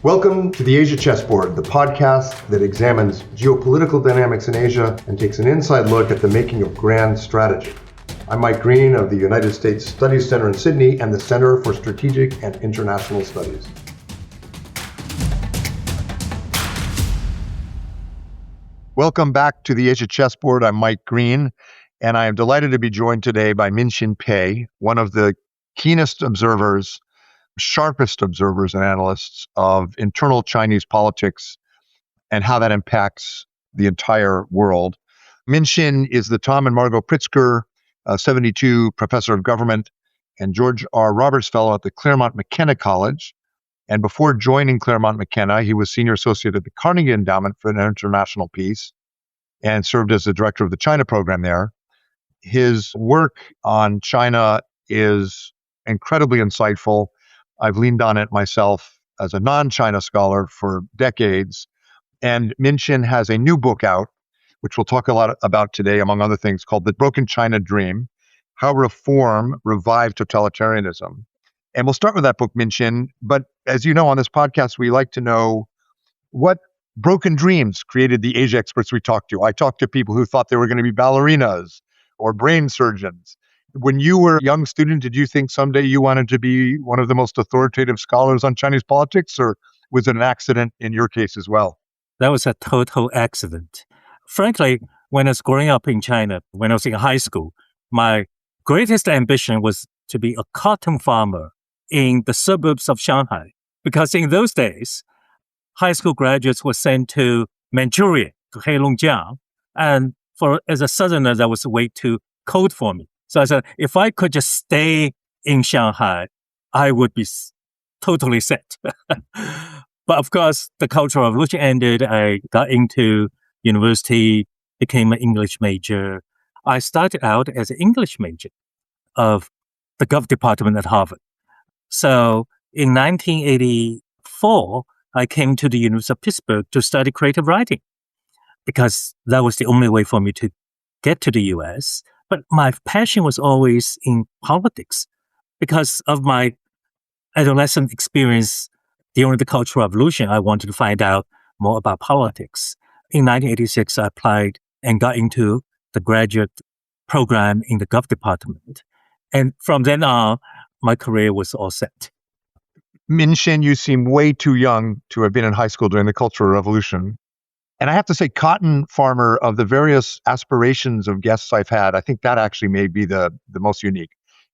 Welcome to the Asia Chessboard, the podcast that examines geopolitical dynamics in Asia and takes an inside look at the making of grand strategy. I'm Mike Green of the United States Studies Center in Sydney and the Center for Strategic and International Studies. Welcome back to the Asia Chessboard. I'm Mike Green, and I am delighted to be joined today by Minxin Pei, one of the keenest observers, sharpest observers and analysts of internal Chinese politics and how that impacts the entire world. Minxin is the Tom and Margot Pritzker 72 Professor of Government and George R. Roberts Fellow at the Claremont McKenna College. And before joining Claremont McKenna, he was Senior Associate at the Carnegie Endowment for International Peace and served as the Director of the China program there. His work on China is incredibly insightful. I've leaned on it myself as a non-China scholar for decades. And Minxin has a new book out, which we'll talk a lot about today, among other things, called The Broken China Dream, How Reform Revived Totalitarianism. And we'll start with that book, Minxin. But as you know, on this podcast, we like to know what broken dreams created the Asia experts we talked to. I talked to people who thought they were going to be ballerinas or brain surgeons. When you were a young student, did you think someday you wanted to be one of the most authoritative scholars on Chinese politics, or was it an accident in your case as well? That was a total accident. Frankly, when I was growing up in China, when I was in high school, my greatest ambition was to be a cotton farmer in the suburbs of Shanghai. Because in those days, high school graduates were sent to Manchuria, to Heilongjiang. And as a southerner, that was way too cold for me. So I said, if I could just stay in Shanghai, I would be totally set. But of course, the Cultural Revolution ended. I got into university, became an English major. I started out as an English major of the Gov department at Harvard. So in 1984, I came to the University of Pittsburgh to study creative writing because that was the only way for me to get to the US. But my passion was always in politics because of my adolescent experience during the Cultural Revolution. I wanted to find out more about politics. In 1986, I applied and got into the graduate program in the Gov department. And from then on, my career was all set. Minxin, you seem way too young to have been in high school during the Cultural Revolution. And I have to say, cotton farmer, of the various aspirations of guests I've had, I think that actually may be the most unique.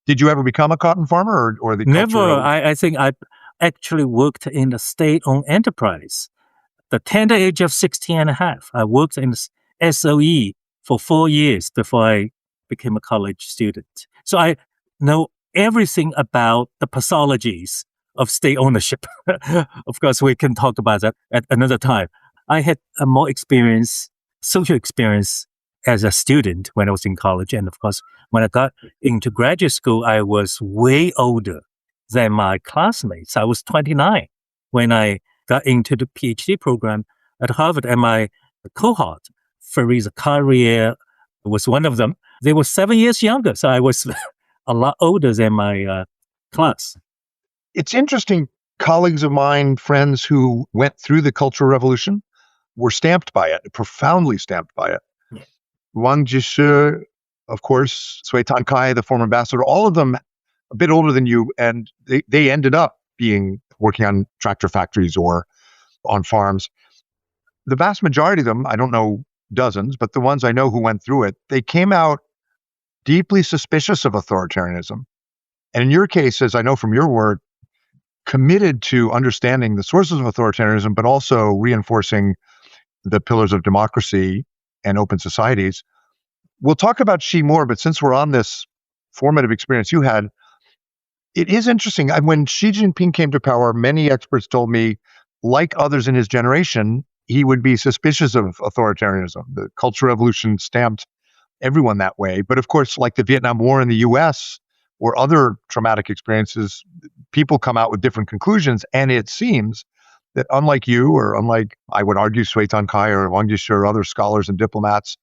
Did you ever become a cotton farmer or the Never. I think I actually worked in a state-owned enterprise. The tender age of 16 and a half, I worked in SOE for 4 years before I became a college student. So I know everything about the pathologies of state ownership. Of course, we can talk about that at another time. I had a more social experience as a student when I was in college. And of course, when I got into graduate school, I was way older than my classmates. I was 29 when I got into the PhD program at Harvard. And my cohort, Fariza Carrier, was one of them. They were 7 years younger. So I was a lot older than my class. It's interesting. Colleagues of mine, friends who went through the Cultural Revolution, were stamped by it, profoundly stamped by it. Yeah. Wang Jieshi, of course, Cui Tankai, the former ambassador, all of them a bit older than you, and they ended up working on tractor factories or on farms. The vast majority of them, I don't know dozens, but the ones I know who went through it, they came out deeply suspicious of authoritarianism. And in your case, as I know from your work, committed to understanding the sources of authoritarianism, but also reinforcing the pillars of democracy and open societies. We'll talk about Xi more, but since we're on this formative experience you had, it is interesting. When Xi Jinping came to power, many experts told me, like others in his generation, he would be suspicious of authoritarianism. The Cultural Revolution stamped everyone that way. But of course, like the Vietnam War in the US or other traumatic experiences, people come out with different conclusions. And it seems that unlike you, or unlike, I would argue, Cui Tankai or Wang Jieshi or other scholars and diplomats,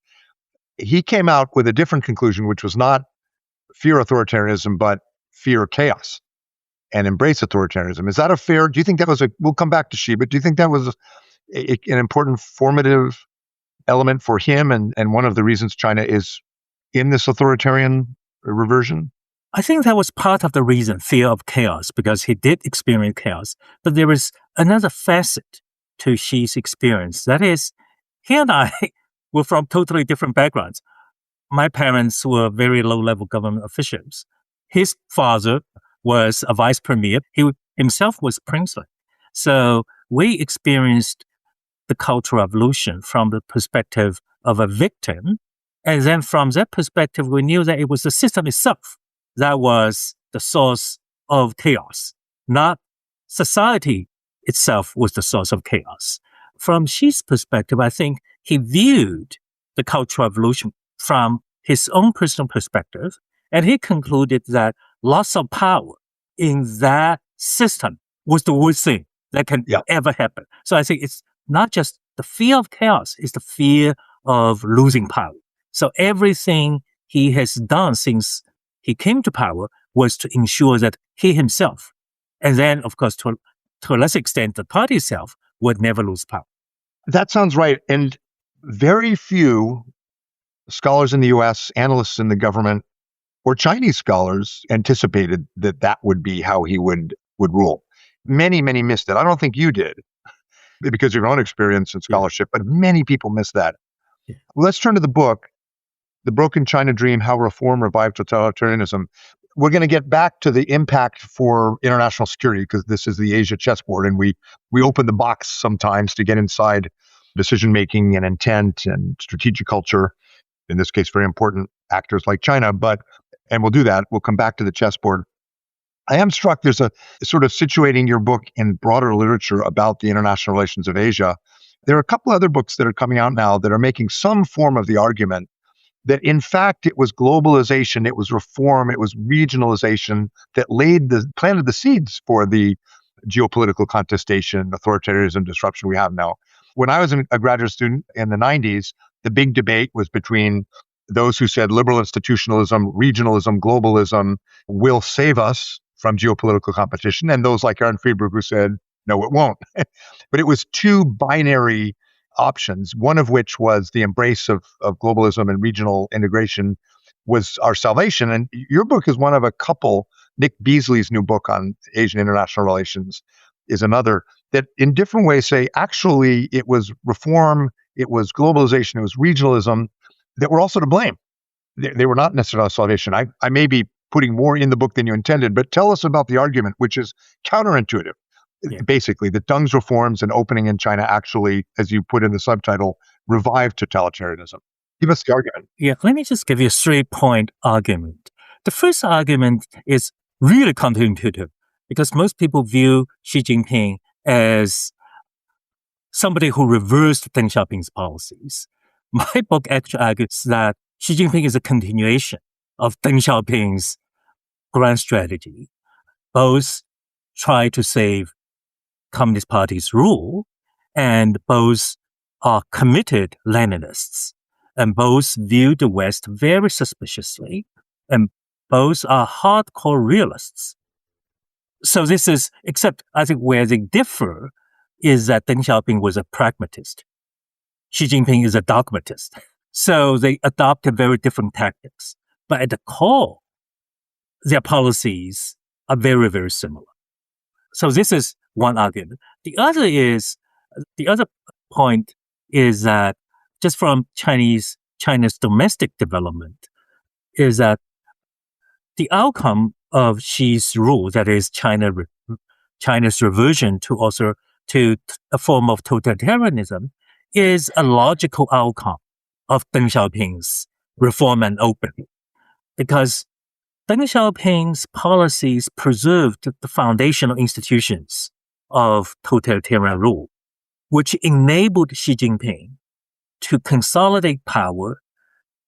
he came out with a different conclusion, which was not fear authoritarianism, but fear chaos. and embrace authoritarianism. Is that do you think that was we'll come back to Xi, but do you think that was an important formative element for him and one of the reasons China is in this authoritarian reversion? I think that was part of the reason, fear of chaos, because he did experience chaos. But there is another facet to Xi's experience. That is, he and I were from totally different backgrounds. My parents were very low-level government officials. His father was a vice premier. He himself was princely. So we experienced the Cultural Revolution from the perspective of a victim. And then from that perspective, we knew that it was the system itself that was the source of chaos, not society itself was the source of chaos. From Xi's perspective, I think he viewed the Cultural Revolution from his own personal perspective, and he concluded that loss of power in that system was the worst thing that can ever happen. So I think it's not just the fear of chaos, it's the fear of losing power. So everything he has done since he came to power was to ensure that he himself, and then, of course, to a lesser extent, the party itself, would never lose power. That sounds right. And very few scholars in the U.S., analysts in the government, or Chinese scholars anticipated that that would be how he would rule. Many missed it. I don't think you did because of your own experience and scholarship, but many people missed that. Yeah. Well, let's turn to the book, The Broken China Dream, How Reform Revived Totalitarianism. We're going to get back to the impact for international security because this is the Asia chessboard, and we open the box sometimes to get inside decision-making and intent and strategic culture, in this case, very important actors like China, and we'll do that. We'll come back to the chessboard. I am struck there's a sort of situating your book in broader literature about the international relations of Asia. There are a couple other books that are coming out now that are making some form of the argument that in fact it was globalization, it was reform, it was regionalization that planted the seeds for the geopolitical contestation, authoritarianism, disruption we have now. When I was a graduate student in the 90s, the big debate was between those who said liberal institutionalism, regionalism, globalism will save us from geopolitical competition, and those like Aaron Friedberg who said, no, it won't. But it was two binary options, one of which was the embrace of globalism and regional integration was our salvation. And your book is one of a couple. Nick Beasley's new book on Asian international relations is another that in different ways say, actually, it was reform, it was globalization, it was regionalism that were also to blame. They were not necessarily our salvation. I may be putting more in the book than you intended, but tell us about the argument, which is counterintuitive. Yeah. Basically, that Deng's reforms and opening in China actually, as you put in the subtitle, revived totalitarianism. Give us the argument. Yeah, let me just give you a 3-point argument. The first argument is really counterintuitive because most people view Xi Jinping as somebody who reversed Deng Xiaoping's policies. My book actually argues that Xi Jinping is a continuation of Deng Xiaoping's grand strategy. Both try to save Communist Party's rule, and both are committed Leninists, and both view the West very suspiciously, and both are hardcore realists. So this is, except I think where they differ is that Deng Xiaoping was a pragmatist. Xi Jinping is a dogmatist. So they adopted very different tactics. But at the core, their policies are very, very similar. So this is one argument. The other point is that just from China's domestic development is that the outcome of Xi's rule, that is China's reversion to a form of totalitarianism, is a logical outcome of Deng Xiaoping's reform and opening. Because Deng Xiaoping's policies preserved the foundational institutions of totalitarian rule, which enabled Xi Jinping to consolidate power,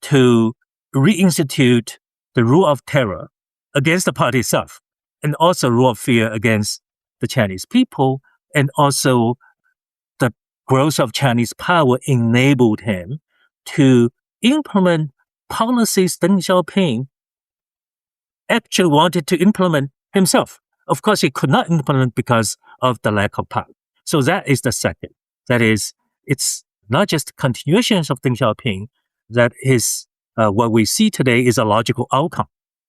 to reinstitute the rule of terror against the party itself, and also rule of fear against the Chinese people, and also the growth of Chinese power enabled him to implement policies Deng Xiaoping actually wanted to implement himself. Of course, he could not implement because of the lack of power. So that is the second. That is, it's not just continuations of Deng Xiaoping. That is what we see today is a logical outcome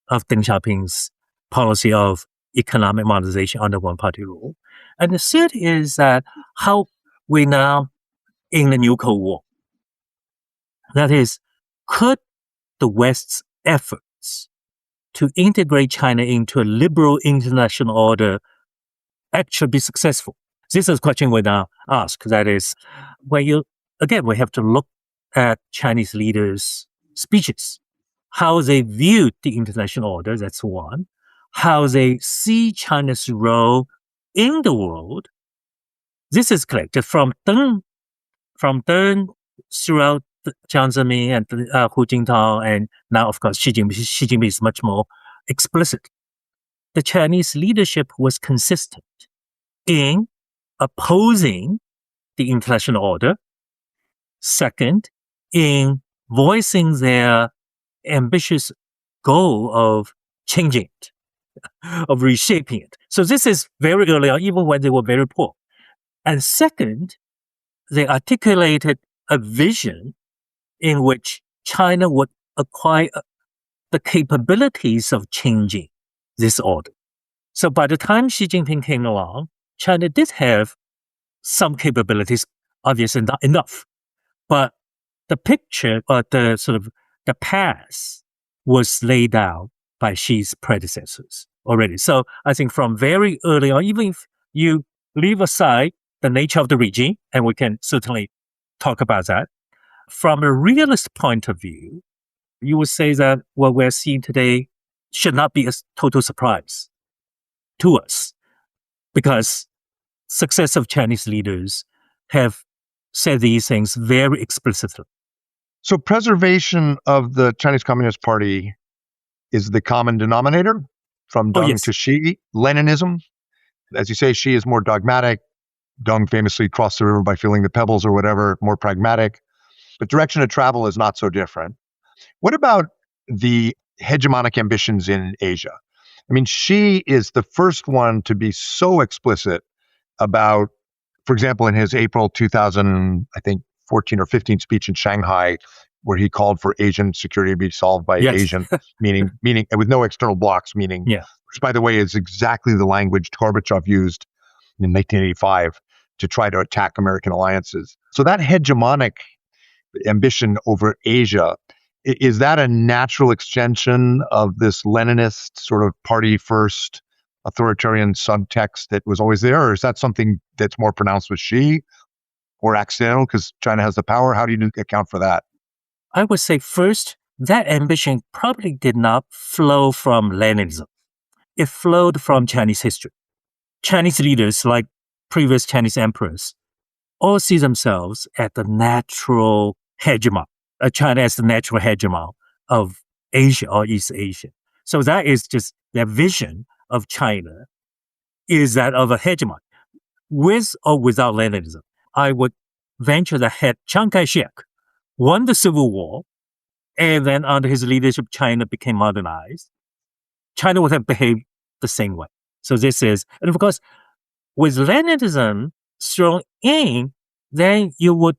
of Deng Xiaoping's policy of economic modernization under one-party rule. And the third is that how we now in the new Cold War. That is, could the West's efforts to integrate China into a liberal international order actually be successful? This is a question we now ask. That is, we have to look at Chinese leaders' speeches, how they viewed the international order, that's one, how they see China's role in the world. This is clear. From Deng throughout Jiang Zemin and Hu Jintao, and now, of course, Xi Jinping is much more explicit. The Chinese leadership was consistent in opposing the international order. Second, in voicing their ambitious goal of changing it, of reshaping it. So this is very early on, even when they were very poor. And second, they articulated a vision in which China would acquire the capabilities of changing this order. So by the time Xi Jinping came along, China did have some capabilities, obviously not enough. But the picture or the path was laid out by Xi's predecessors already. So I think from very early on, even if you leave aside the nature of the regime, and we can certainly talk about that, from a realist point of view, you would say that what we're seeing today should not be a total surprise to us, because successive Chinese leaders have said these things very explicitly. So preservation of the Chinese Communist Party is the common denominator from Deng to Xi. Leninism, as you say, Xi is more dogmatic. Deng famously crossed the river by feeling the pebbles or whatever, more pragmatic. But direction of travel is not so different. What about the hegemonic ambitions in Asia? I mean, Xi is the first one to be so explicit about, for example, in his April 2014 or 15 speech in Shanghai, where he called for Asian security to be solved by Asian, meaning with no external blocks, which, by the way, is exactly the language Gorbachev used in 1985 to try to attack American alliances. So that hegemonic ambition over Asia, is that a natural extension of this Leninist sort of party first authoritarian subtext that was always there? Or is that something that's more pronounced with Xi or accidental because China has the power? How do you account for that? I would say first, that ambition probably did not flow from Leninism. It flowed from Chinese history. Chinese leaders, like previous Chinese emperors, all see themselves as the natural hegemon, China as the natural hegemon of Asia or East Asia. So that is just their vision of China is that of a hegemon, with or without Leninism. I would venture that had Chiang Kai-shek won the Civil War, and then under his leadership, China became modernized, China would have behaved the same way. So this is, and of course, with Leninism thrown in, then you would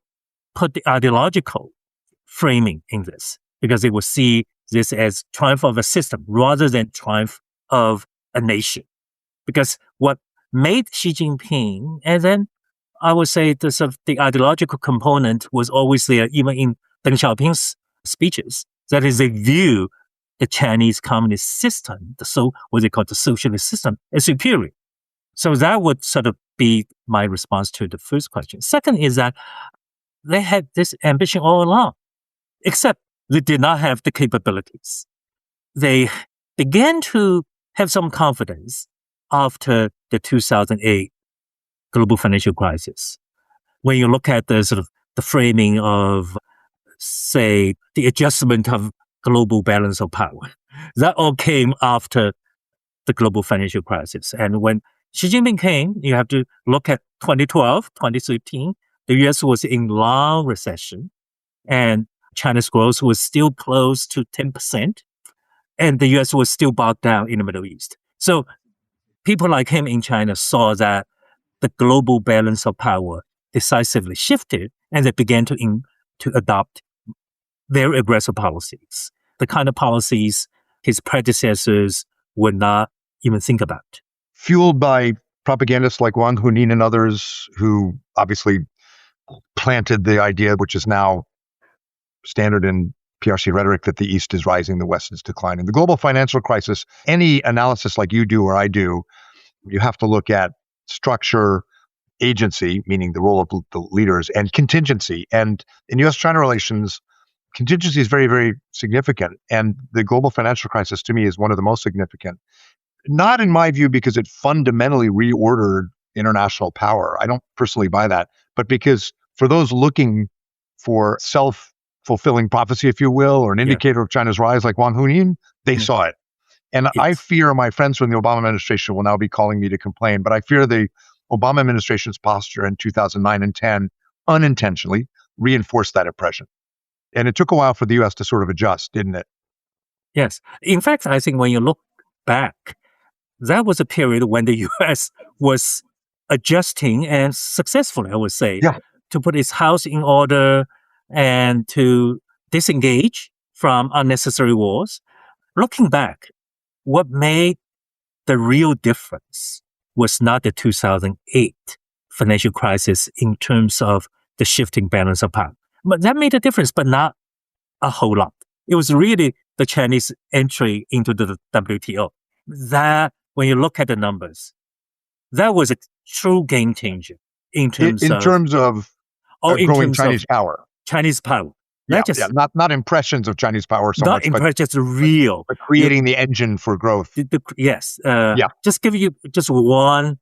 put the ideological framing in this, because they would see this as triumph of a system rather than triumph of a nation. Because what made Xi Jinping, and then I would say the ideological component was always there, even in Deng Xiaoping's speeches. That is, they view the Chinese communist system, what they call the socialist system, as superior. So that would sort of be my response to the first question. Second is that they had this ambition all along, except they did not have the capabilities. They began to have some confidence after the 2008 global financial crisis. When you look at the framing of, say, the adjustment of global balance of power, that all came after the global financial crisis. And when Xi Jinping came, you have to look at 2012, 2013, the US was in long recession and China's growth was still close to 10%, and the US was still bogged down in the Middle East. So people like him in China saw that the global balance of power decisively shifted, and they began to adopt very aggressive policies, the kind of policies his predecessors would not even think about. Fueled by propagandists like Wang Hunin and others who obviously planted the idea, which is now standard in PRC rhetoric, that the East is rising, the West is declining. The global financial crisis, any analysis like you do or I do, you have to look at structure, agency, meaning the role of the leaders, and contingency. And in U.S.-China relations, contingency is very, very significant. And the global financial crisis, to me, is one of the most significant. Not in my view because it fundamentally reordered international power. I don't personally buy that. But because for those looking for self-fulfilling prophecy, if you will, or an indicator of China's rise like Wang Hunin, they saw it. And I fear my friends from the Obama administration will now be calling me to complain, but I fear the Obama administration's posture in 2009 and 10 unintentionally reinforced that impression. And it took a while for the U.S. to sort of adjust, didn't it? Yes. In fact, I think when you look back, that was a period when the U.S. was adjusting, and successfully, I would say, to put its house in order and to disengage from unnecessary wars. Looking back, what made the real difference was not the 2008 financial crisis in terms of the shifting balance of power. But that made a difference, but not a whole lot. It was really the Chinese entry into the WTO. That, when you look at the numbers, that was a true game changer in terms of growing Chinese power. Chinese power. Not impressions of Chinese power so much, but real. But creating the engine for growth. Yes. Just give you just one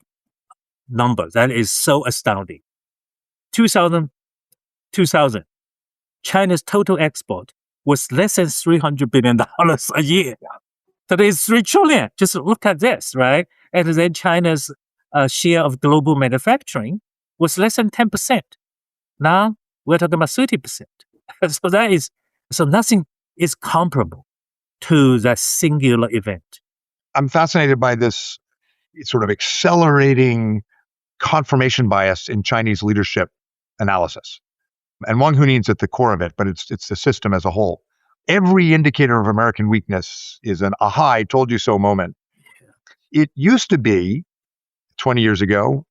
number that is so astounding. 2000, China's total export was less than $300 billion a year. Today is $3 trillion. Just look at this, right? And then China's share of global manufacturing was less than 10%. Now we're talking about 30%. So nothing is comparable to that singular event. I'm fascinated by this sort of accelerating confirmation bias in Chinese leadership analysis. And Wang Hunin's at the core of it, but it's the system as a whole. Every indicator of American weakness is an aha, I told you so moment. It used to be 20 years ago,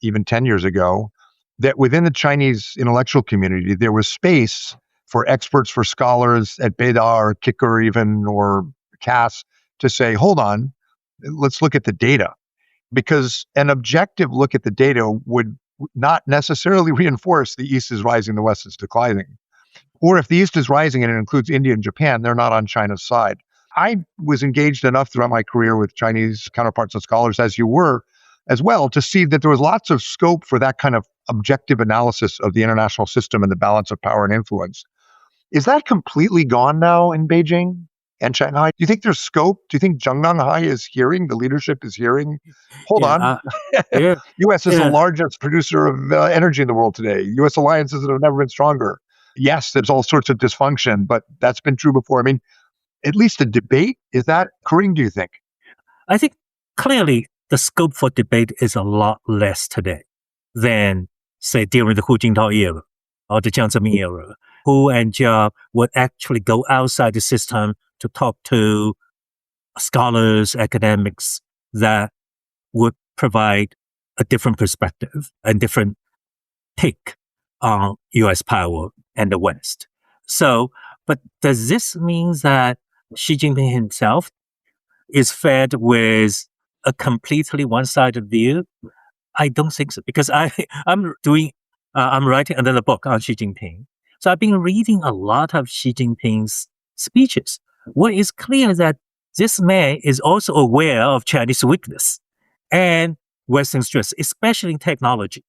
even 10 years ago, that within the Chinese intellectual community, there was space for experts, for scholars at Beida or Kicker even, or Cass, to say, hold on, let's look at the data. Because an objective look at the data would not necessarily reinforce the East is rising, the West is declining. Or if the East is rising and it includes India and Japan, they're not on China's side. I was engaged enough throughout my career with Chinese counterparts and scholars, as you were, as well, to see that there was lots of scope for that kind of objective analysis of the international system and the balance of power and influence. Is that completely gone now in Beijing and Shanghai? Do you think there's scope? Do you think Zhongnanhai is hearing, the leadership is hearing? Hold on. U.S. is the largest producer of energy in the world today. U.S. alliances have never been stronger. Yes, there's all sorts of dysfunction, but that's been true before. I mean, at least a debate, is that occurring, do you think? I think clearly the scope for debate is a lot less today than, say, during the Hu Jintao era or the Jiang Zemin era. Hu and Jia would actually go outside the system to talk to scholars, academics that would provide a different perspective and different take on U.S. power and the West. So, but does this mean that Xi Jinping himself is fed with a completely one-sided view? I don't think so, because I'm writing another book on Xi Jinping. So I've been reading a lot of Xi Jinping's speeches. What is clear is that this man is also aware of Chinese weakness and Western strengths, especially in technology.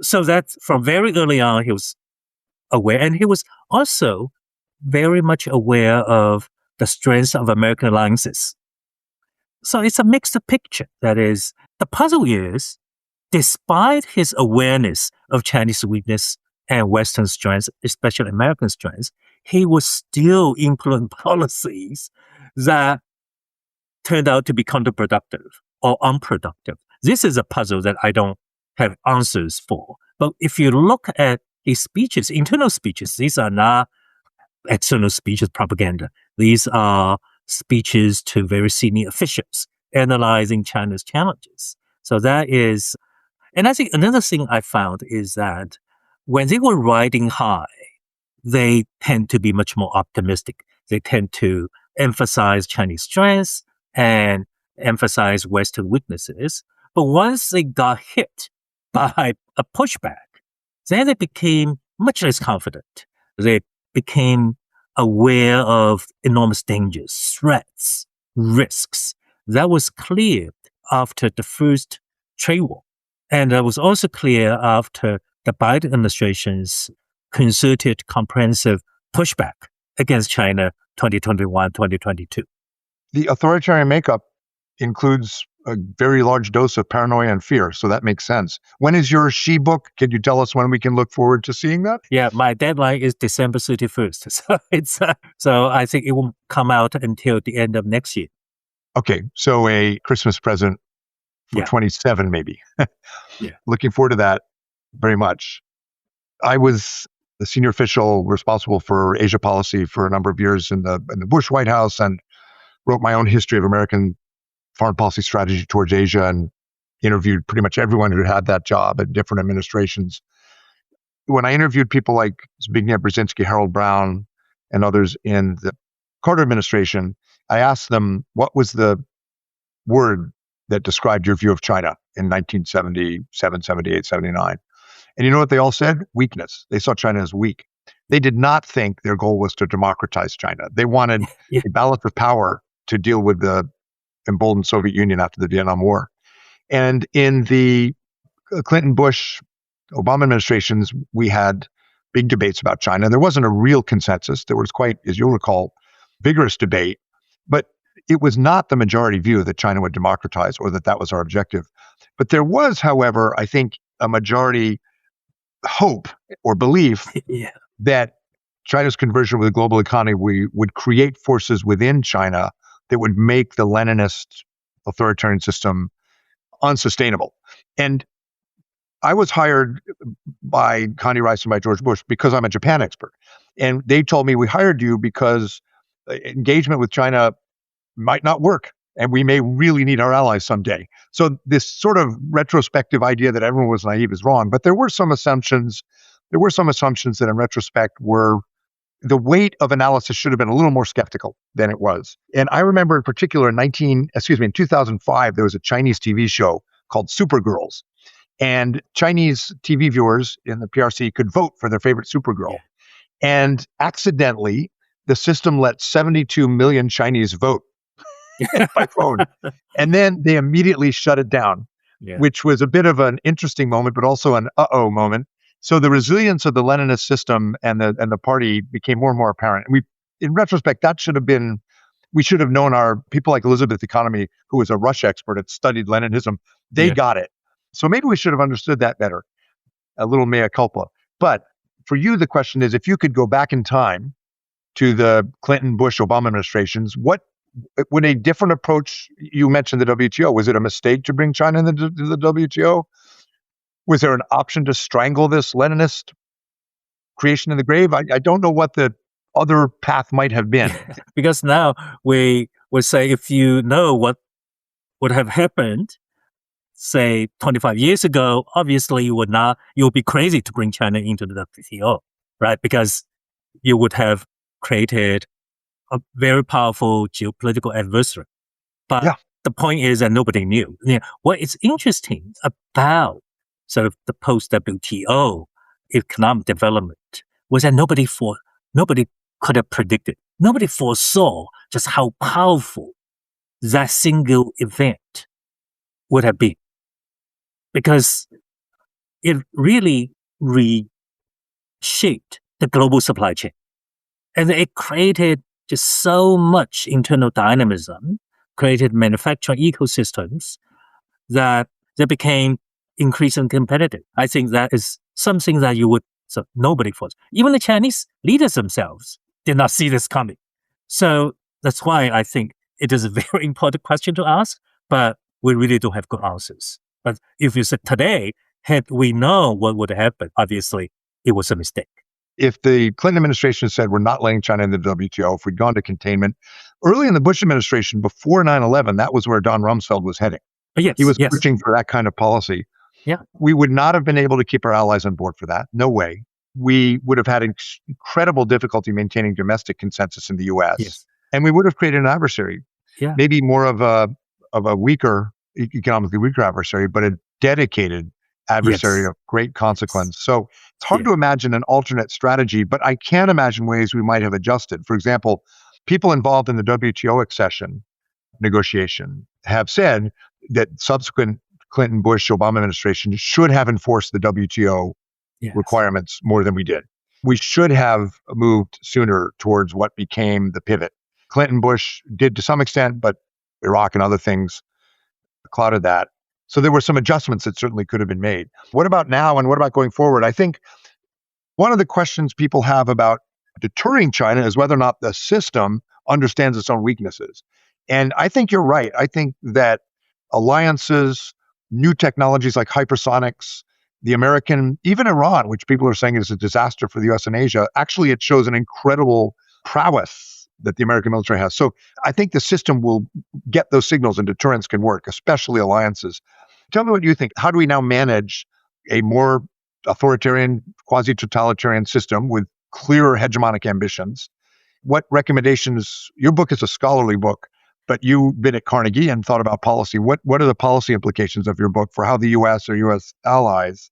So that from very early on, he was aware. And he was also very much aware of the strengths of American alliances. So it's a mixed picture. That is, the puzzle is, despite his awareness of Chinese weakness and Western strengths, especially American strengths, he was still implement policies that turned out to be counterproductive. or unproductive? This is a puzzle that I don't have answers for. But if you look at his speeches, internal speeches, these are not external speeches, propaganda. These are speeches to very senior officials analyzing China's challenges. So that is, and I think another thing I found is that when they were riding high, they tend to be much more optimistic. They tend to emphasize Chinese strengths and emphasize Western weaknesses. But once they got hit by a pushback, then they became much less confident. They became aware of enormous dangers, threats, risks. That was clear after the first trade war. And that was also clear after the Biden administration's concerted, comprehensive pushback against China 2021, 2022. The authoritarian makeup includes a very large dose of paranoia and fear, so that makes sense. When is your Xi book? Can you tell us when we can look forward to seeing that? Yeah, my deadline is December 31st. So so I think it won't come out until the end of next year. Okay, so a Christmas present for 27 maybe. Yeah. Looking forward to that very much. I was the senior official responsible for Asia policy for a number of years in the Bush White House and wrote my own history of American foreign policy strategy towards Asia and interviewed pretty much everyone who had that job at different administrations. When I interviewed people like Zbigniew Brzezinski, Harold Brown, and others in the Carter administration, I asked them, what was the word that described your view of China in 1977, 78, 79? And you know what they all said? Weakness. They saw China as weak. They did not think their goal was to democratize China. They wanted a balance of power to deal with the emboldened Soviet Union after the Vietnam War. And in the Clinton, Bush, Obama administrations, we had big debates about China. There wasn't a real consensus. There was quite, as you'll recall, vigorous debate. But it was not the majority view that China would democratize or that that was our objective. But there was, however, I think, a majority hope or belief that China's conversion with the global economy would create forces within China that would make the Leninist authoritarian system unsustainable. And I was hired by Condoleezza Rice and by George Bush because I'm a Japan expert. And they told me, we hired you because engagement with China might not work. And we may really need our allies someday. So this sort of retrospective idea that everyone was naive is wrong. But there were some assumptions. There were some assumptions that in retrospect were the weight of analysis should have been a little more skeptical than it was. And I remember in particular in 2005, there was a Chinese TV show called Supergirls. And Chinese TV viewers in the PRC could vote for their favorite Supergirl. And accidentally, the system let 72 million Chinese vote by phone. And then they immediately shut it down, which was a bit of an interesting moment, but also an uh-oh moment. So the resilience of the Leninist system and the party became more and more apparent. And in retrospect, we should have known our people like Elizabeth Economy, who was a Russia expert, had studied Leninism. They got it. So maybe we should have understood that better. A little mea culpa. But for you, the question is, if you could go back in time to the Clinton, Bush, Obama administrations, what would a different approach? You mentioned the WTO. Was it a mistake to bring China into the WTO? Was there an option to strangle this Leninist creation in the grave? I don't know what the other path might have been. Because now we would say, if you know what would have happened, say 25 years ago, obviously you'll be crazy to bring China into the WTO, right? Because you would have created a very powerful geopolitical adversary. But the point is that nobody knew. What is interesting about sort of the post-WTO economic development was that nobody could have predicted. Nobody foresaw just how powerful that single event would have been. Because it really reshaped the global supply chain. And it created just so much internal dynamism, created manufacturing ecosystems that they became increasingly competitive. I think that is something that nobody foresaw. Even the Chinese leaders themselves did not see this coming. So that's why I think it is a very important question to ask. But we really don't have good answers. But if you said today, had we known what would happen, obviously it was a mistake. If the Clinton administration said we're not letting China in the WTO, if we'd gone to containment, early in the Bush administration, before 9/11, that was where Don Rumsfeld was heading. Yes, he was pushing for that kind of policy. Yeah. We would not have been able to keep our allies on board for that. No way. We would have had incredible difficulty maintaining domestic consensus in the U.S. Yes. And we would have created an adversary, maybe more of a weaker, economically weaker adversary, but a dedicated adversary of great consequence. So it's hard to imagine an alternate strategy, but I can imagine ways we might have adjusted. For example, people involved in the WTO accession negotiation have said that subsequent Clinton, Bush, Obama administration should have enforced the WTO requirements more than we did. We should have moved sooner towards what became the pivot. Clinton, Bush did to some extent, but Iraq and other things clouded that. So there were some adjustments that certainly could have been made. What about now and what about going forward? I think one of the questions people have about deterring China is whether or not the system understands its own weaknesses. And I think you're right. I think that alliances, new technologies like hypersonics, the American, even Iran, which people are saying is a disaster for the US and Asia, actually it shows an incredible prowess that the American military has. So I think the system will get those signals and deterrence can work, especially alliances. Tell me what you think. How do we now manage a more authoritarian, quasi-totalitarian system with clearer hegemonic ambitions? What recommendations? Your book is a scholarly book, but you've been at Carnegie and thought about policy. What are the policy implications of your book for how the U.S. or U.S. allies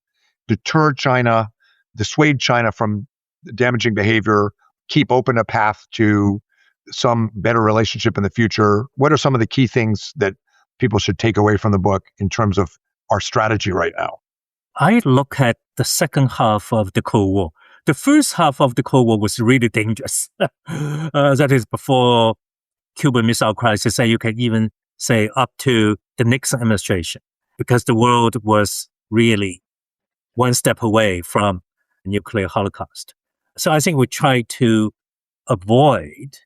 deter China, dissuade China from damaging behavior, keep open a path to some better relationship in the future? What are some of the key things that people should take away from the book in terms of our strategy right now? I look at the second half of the Cold War. The first half of the Cold War was really dangerous. That is before Cuban Missile Crisis, and you can even say up to the Nixon administration, because the world was really one step away from a nuclear holocaust. So I think we try to avoid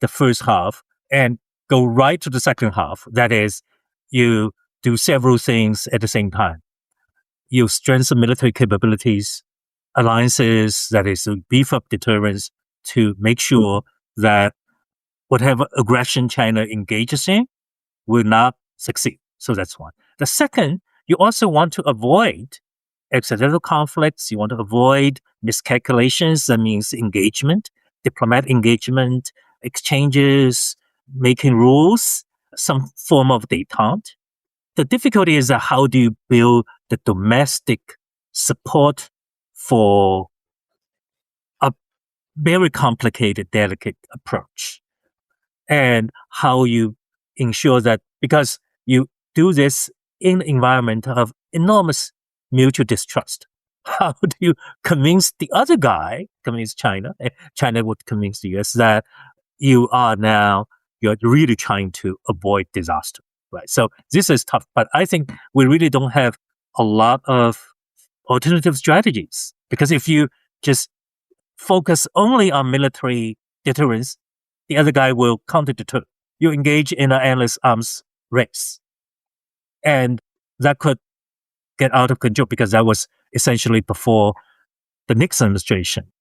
the first half and go right to the second half. That is, you do several things at the same time. You strengthen military capabilities, alliances, that is, beef up deterrence to make sure that whatever aggression China engages in will not succeed. So that's one. The second, you also want to avoid accidental conflicts. You want to avoid miscalculations. That means engagement, diplomatic engagement, exchanges, making rules, some form of détente. The difficulty is how do you build the domestic support for a very complicated, delicate approach, and how you ensure that, because you do this in an environment of enormous mutual distrust. How do you convince the other guy, convince China, and China would convince the US that you're really trying to avoid disaster, right? So this is tough, but I think we really don't have a lot of alternative strategies, because if you just focus only on military deterrence, the other guy will counter-deter. You engage in an endless arms race. And that could get out of control, because that was essentially before the Nixon administration,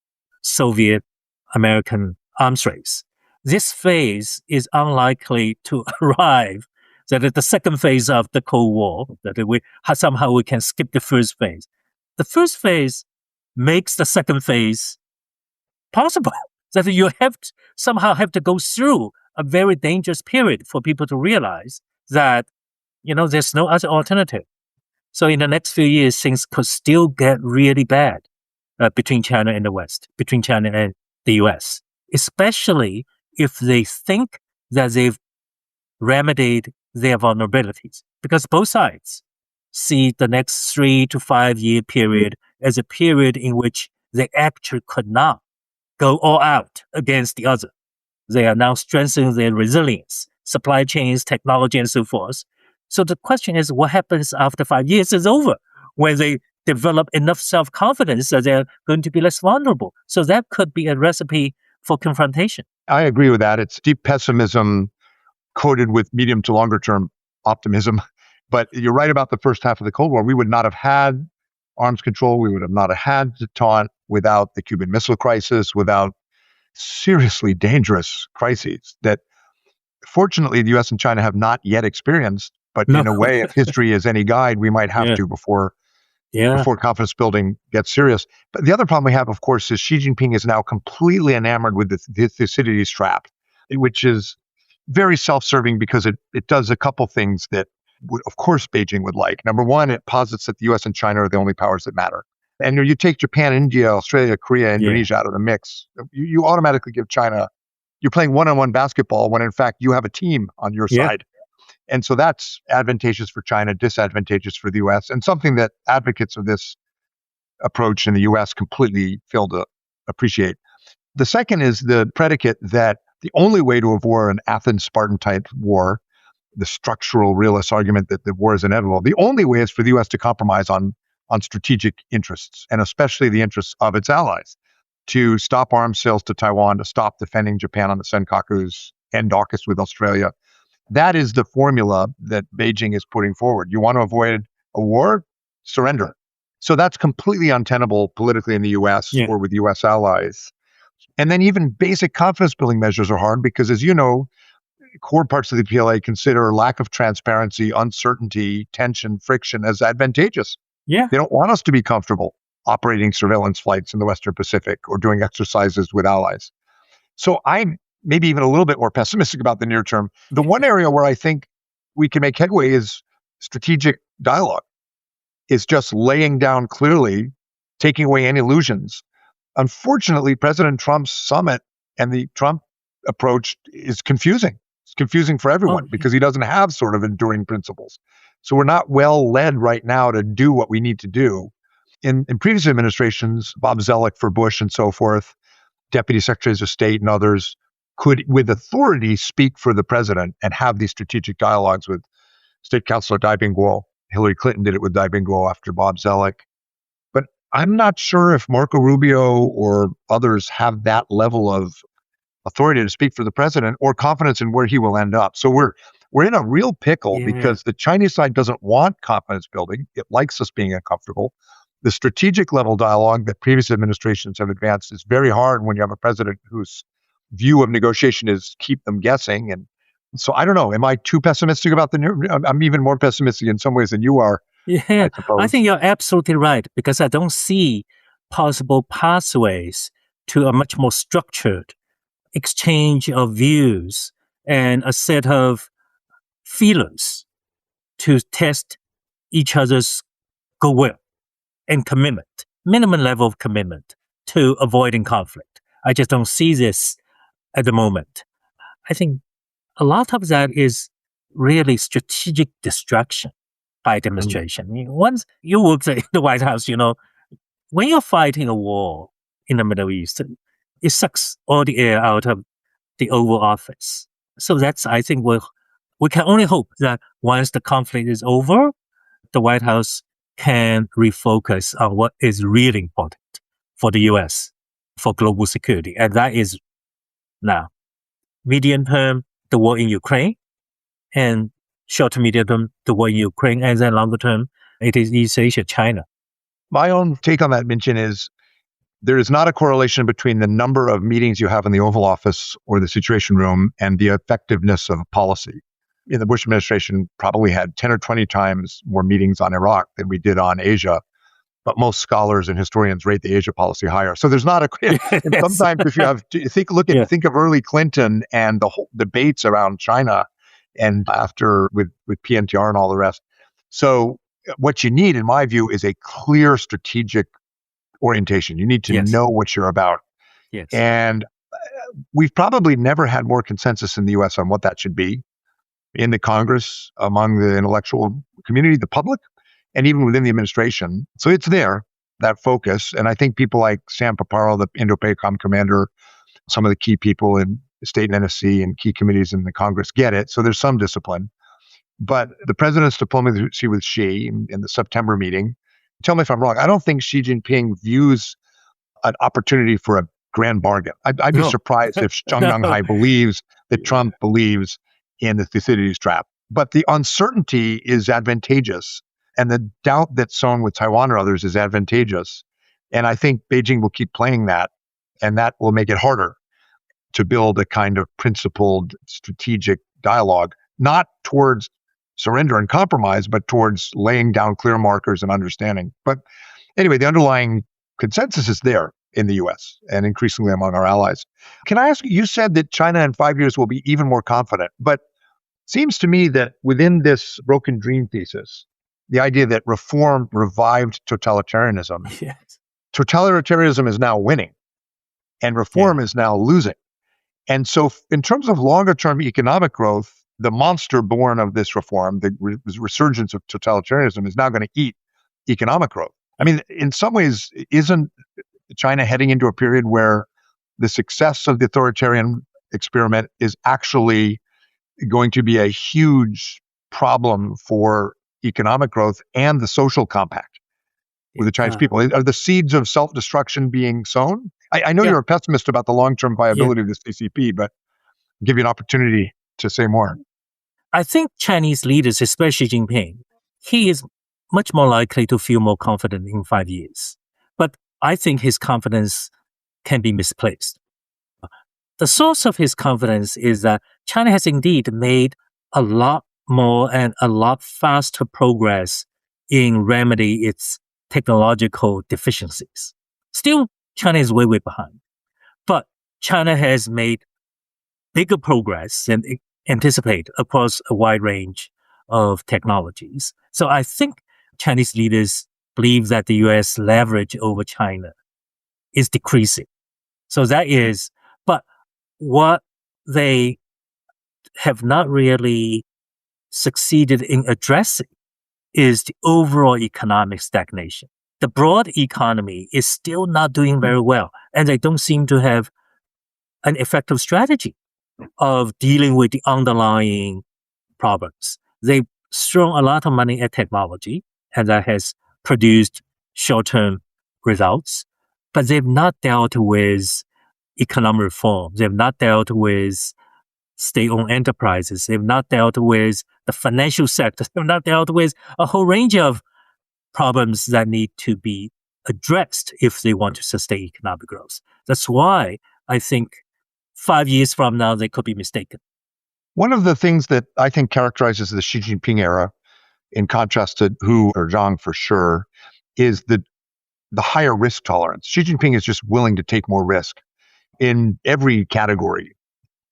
Soviet-American arms race. This phase is unlikely to arrive. That is the second phase of the Cold War, that somehow we can skip the first phase. The first phase makes the second phase possible. That you somehow have to go through a very dangerous period for people to realize that, there's no other alternative. So in the next few years, things could still get really bad between China and the West, between China and the US, especially if they think that they've remedied their vulnerabilities. Because both sides see the next 3 to 5 year period as a period in which they actually could not go all out against the other. They are now strengthening their resilience, supply chains, technology, and so forth. So the question is, what happens after 5 years is over, when they develop enough self-confidence that they're going to be less vulnerable? So that could be a recipe for confrontation. I agree with that. It's deep pessimism coated with medium to longer term optimism. But you're right about the first half of the Cold War. We would not have had arms control. We would have not have had détente without the Cuban Missile Crisis, without seriously dangerous crises that fortunately the US and China have not yet experienced. But No. in a way, if history is any guide, we might have to before confidence building gets serious. But the other problem we have, of course, is Xi Jinping is now completely enamored with the Thucydides trap, which is very self-serving because it does a couple things that, of course, Beijing would like. Number one, it posits that the US and China are the only powers that matter. And you take Japan, India, Australia, Korea, Indonesia out of the mix, you automatically give China, you're playing one-on-one basketball when in fact you have a team on your side. And so that's advantageous for China, disadvantageous for the US, and something that advocates of this approach in the US completely fail to appreciate. The second is the predicate that the only way to avoid an Athens-Spartan type war, the structural realist argument that the war is inevitable, the only way is for the US to compromise on strategic interests, and especially the interests of its allies, to stop arms sales to Taiwan, to stop defending Japan on the Senkakus, end AUKUS with Australia. That is the formula that Beijing is putting forward. You want to avoid a war? Surrender. So that's completely untenable politically in the US or with US allies. And then even basic confidence building measures are hard because, as you know, core parts of the PLA consider lack of transparency, uncertainty, tension, friction as advantageous. They don't want us to be comfortable operating surveillance flights in the Western Pacific or doing exercises with allies. So I'm maybe even a little bit more pessimistic about the near term. The one area where I think we can make headway is strategic dialogue. It's just laying down clearly, taking away any illusions. Unfortunately, President Trump's summit and the Trump approach is confusing. It's confusing for everyone because he doesn't have sort of enduring principles. So we're not well led right now to do what we need to do. In previous administrations, Bob Zoellick for Bush and so forth, deputy secretaries of state and others could, with authority, speak for the president and have these strategic dialogues with State Councilor Dai Bingguo. Hillary Clinton did it with Dai Bingguo after Bob Zoellick. But I'm not sure if Marco Rubio or others have that level of authority to speak for the president or confidence in where he will end up. So we're in a real pickle because the Chinese side doesn't want confidence building. It likes us being uncomfortable. The strategic level dialogue that previous administrations have advanced is very hard when you have a president whose view of negotiation is keep them guessing. And so I don't know, am I too pessimistic about the new? I'm even more pessimistic in some ways than you are. I think you're absolutely right because I don't see possible pathways to a much more structured exchange of views and a set of feelers to test each other's goodwill and commitment, minimum level of commitment to avoiding conflict. I just don't see this at the moment. I think a lot of that is really strategic distraction by the administration. Once you work in the White House, when you're fighting a war in the Middle East, it sucks all the air out of the Oval Office. So that's, I think, we can only hope that once the conflict is over, the White House can refocus on what is really important for the U.S., for global security. And that is now, medium term, the war in Ukraine, and short to medium term, the war in Ukraine, and then longer term, it is East Asia, China. My own take on that, Minxin, is there is not a correlation between the number of meetings you have in the Oval Office or the Situation Room and the effectiveness of policy. In the Bush administration, probably had 10 or 20 times more meetings on Iraq than we did on Asia. But most scholars and historians rate the Asia policy higher. So there's not a. And sometimes if you have, think of early Clinton and the whole debates around China, and after with PNTR and all the rest. So what you need, in my view, is a clear strategic orientation. You need to know what you're about. And we've probably never had more consensus in the U.S. on what that should be in the Congress, among the intellectual community, the public, and even within the administration. So it's there, that focus. And I think people like Sam Paparo, the Indo-PACOM commander, some of the key people in the state and NSC and key committees in the Congress get it. So there's some discipline. But the president's diplomacy with Xi in the September meeting, tell me if I'm wrong, I don't think Xi Jinping views an opportunity for a grand bargain. I'd be surprised if Zhang Yanghai believes that Trump believes in the Thucydides trap. But the uncertainty is advantageous, and the doubt that's sown with Taiwan or others is advantageous. And I think Beijing will keep playing that, and that will make it harder to build a kind of principled strategic dialogue, not towards surrender and compromise, but towards laying down clear markers and understanding. But anyway, the underlying consensus is there in the US and increasingly among our allies. Can I ask you said that China in 5 years will be even more confident, but seems to me that within this broken dream thesis, the idea that reform revived totalitarianism, Yes. totalitarianism is now winning and reform is now losing. And so in terms of longer term economic growth, the monster born of this reform, the resurgence of totalitarianism, is now going to eat economic growth. I mean, in some ways, isn't China heading into a period where the success of the authoritarian experiment is actually going to be a huge problem for economic growth and the social compact with the Chinese people? Are the seeds of self-destruction being sown? I know you're a pessimist about the long-term viability of the CCP, but I'll give you an opportunity to say more. I think Chinese leaders, especially Xi Jinping, he is much more likely to feel more confident in 5 years. But I think his confidence can be misplaced. The source of his confidence is that China has indeed made a lot more and a lot faster progress in remedy its technological deficiencies. Still, China is way behind. But China has made bigger progress than anticipated across a wide range of technologies. So I think Chinese leaders believe that the US leverage over China is decreasing. So that is, but what they have not really succeeded in addressing is the overall economic stagnation. The broad economy is still not doing very well, and they don't seem to have an effective strategy of dealing with the underlying problems. They've thrown a lot of money at technology, and that has produced short-term results, but they've not dealt with economic reform. They've not dealt with state-owned enterprises. They've not dealt with the financial sector. They've not dealt with a whole range of problems that need to be addressed if they want to sustain economic growth. That's why I think 5 years from now, they could be mistaken. One of the things that I think characterizes the Xi Jinping era, in contrast to Hu or Zhang for sure, is the higher risk tolerance. Xi Jinping is just willing to take more risk in every category,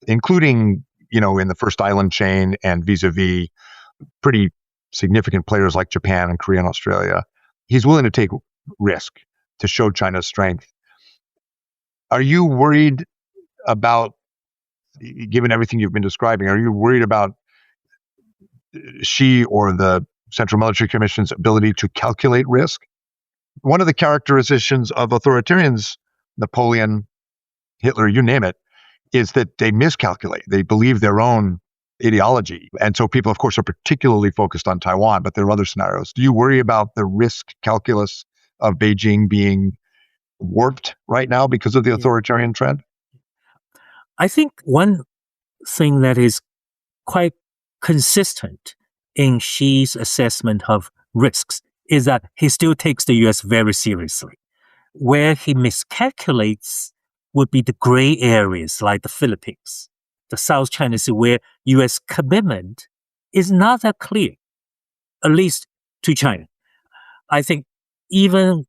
including, in the first island chain and vis-a-vis pretty significant players like Japan and Korea and Australia. He's willing to take risk to show China's strength. Are you worried about, given everything you've been describing, are you worried about Xi or the Central Military Commission's ability to calculate risk? One of the characterizations of authoritarians, Napoleon, Hitler, you name it, is that they miscalculate. They believe their own ideology. And so people, of course, are particularly focused on Taiwan, but there are other scenarios. Do you worry about the risk calculus of Beijing being warped right now because of the authoritarian trend? I think one thing that is quite consistent in Xi's assessment of risks is that he still takes the US very seriously. Where he miscalculates would be the gray areas like the Philippines, the South China Sea, where US commitment is not that clear, at least to China. I think even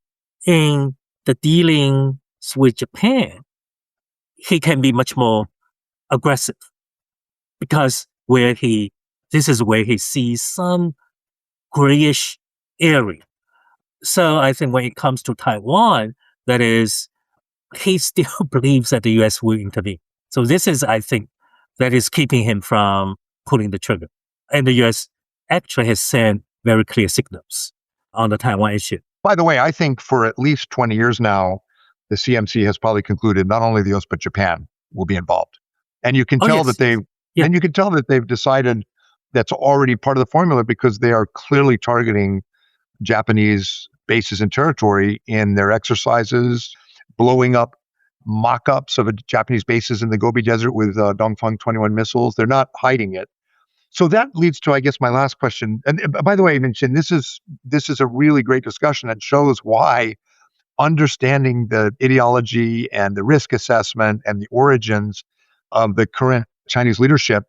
in the dealings with Japan, he can be much more aggressive because this is where he sees some grayish area. So I think when it comes to Taiwan, that is, he still believes that the US will intervene. So this is, I think, that is keeping him from pulling the trigger. And the US actually has sent very clear signals on the Taiwan issue. By the way, I think for at least 20 years now, the CMC has probably concluded not only the US, but Japan will be involved. And you can tell that and you can tell that they've decided that's already part of the formula because they are clearly targeting Japanese bases and territory in their exercises, blowing up mock-ups of Japanese bases in the Gobi Desert with Dongfeng 21 missiles. They're not hiding it. So that leads to, I guess, my last question. And by the way, Minxin, this is a really great discussion that shows why understanding the ideology and the risk assessment and the origins of the current Chinese leadership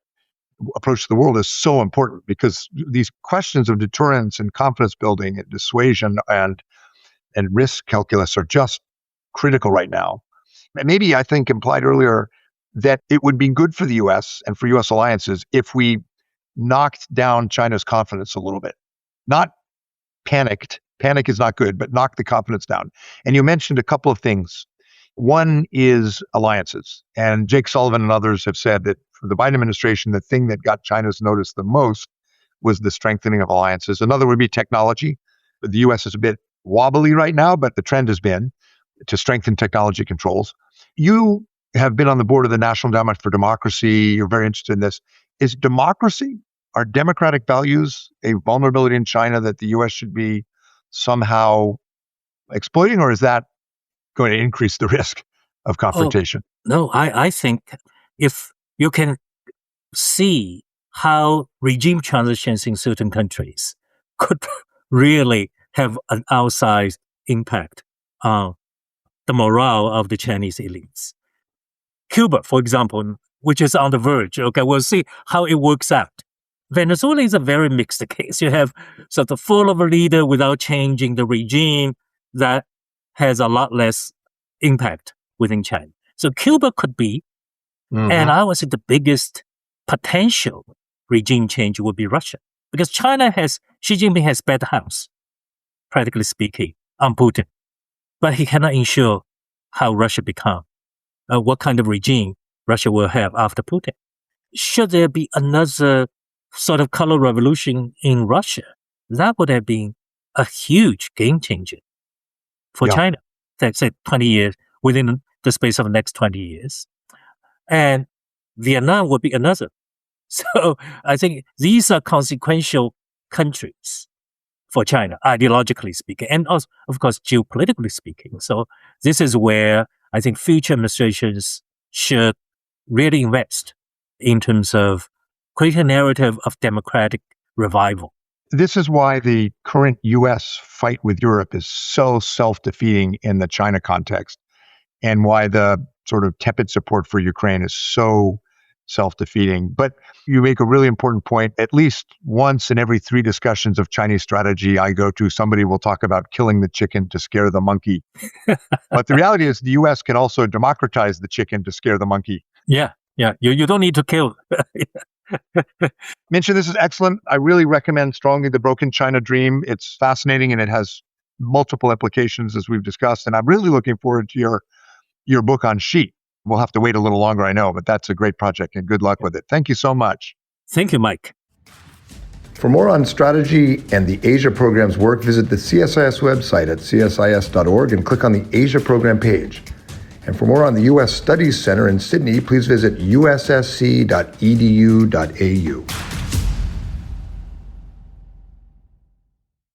approach to the world is so important, because these questions of deterrence and confidence building and dissuasion and risk calculus are just critical right now. And maybe I think implied earlier that it would be good for the US and for US alliances if we knocked down China's confidence a little bit. Not panicked. Panic is not good, but knock the confidence down. And you mentioned a couple of things. One is alliances. And Jake Sullivan and others have said that for the Biden administration, the thing that got China's notice the most was the strengthening of alliances. Another would be technology. The US is a bit wobbly right now, but the trend has been to strengthen technology controls. You have been on the board of the National Endowment for Democracy. You're very interested in this. Is democracy, are democratic values a vulnerability in China that the US should be somehow exploiting, or is that going to increase the risk of confrontation? No, I think if you can see how regime transitions in certain countries could really have an outsized impact on the morale of the Chinese elites. Cuba, for example, which is on the verge. Okay, we'll see how it works out. Venezuela is a very mixed case. You have sort of full of a leader without changing the regime that has a lot less impact within China. So Cuba could be, and I would say the biggest potential regime change would be Russia. Because Xi Jinping has bet the house, practically speaking, on Putin. But he cannot ensure how Russia become, what kind of regime Russia will have after Putin. Should there be another sort of color revolution in Russia, that would have been a huge game changer for China, let's say 20 years, within the space of the next 20 years. And Vietnam would be another. So I think these are consequential countries for China, ideologically speaking, and also, of course, geopolitically speaking. So this is where I think future administrations should really invest in terms of creating a narrative of democratic revival. This is why the current U.S. fight with Europe is so self-defeating in the China context, and why the sort of tepid support for Ukraine is so self-defeating. But you make a really important point. At least once in every 3 discussions of Chinese strategy I go to, somebody will talk about killing the chicken to scare the monkey. But the reality is the U.S. can also democratize the chicken to scare the monkey. Yeah. You don't need to kill. Minxin, this is excellent. I really recommend strongly The Broken China Dream. It's fascinating and it has multiple implications, as we've discussed. And I'm really looking forward to your book on Xi. We'll have to wait a little longer, I know, but that's a great project and good luck with it. Thank you so much. Thank you, Mike. For more on strategy and the Asia program's work, visit the CSIS website at csis.org and click on the Asia program page. And for more on the U.S. Studies Center in Sydney, please visit ussc.edu.au.